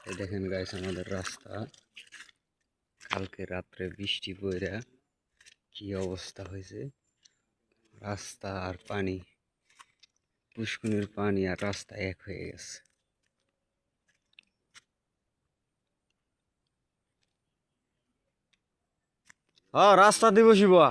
এই দেখেন গাইস আমাদের রাস্তা কালকে রাত্রে বৃষ্টি পড়া কি অবস্থা হয়েছে। রাস্তা আর পানি, পুষ্কুনির পানি আর রাস্তা এক হয়ে গেছে। হ্যাঁ রাস্তা দিব শিবা।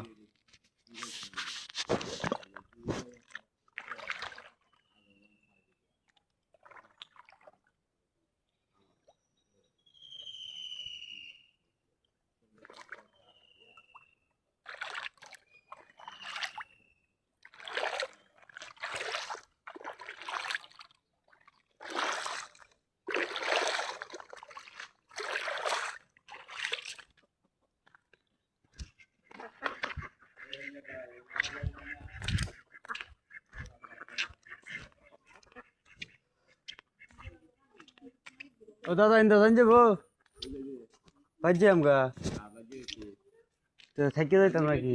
ও দাদা ইন্দা জান যাবো বাজে আমগা তো থাকি যাইতাম নাকি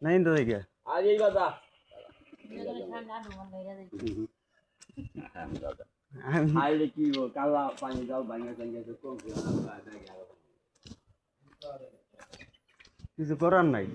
না ইন্দা থেকে কিছু করার নাই।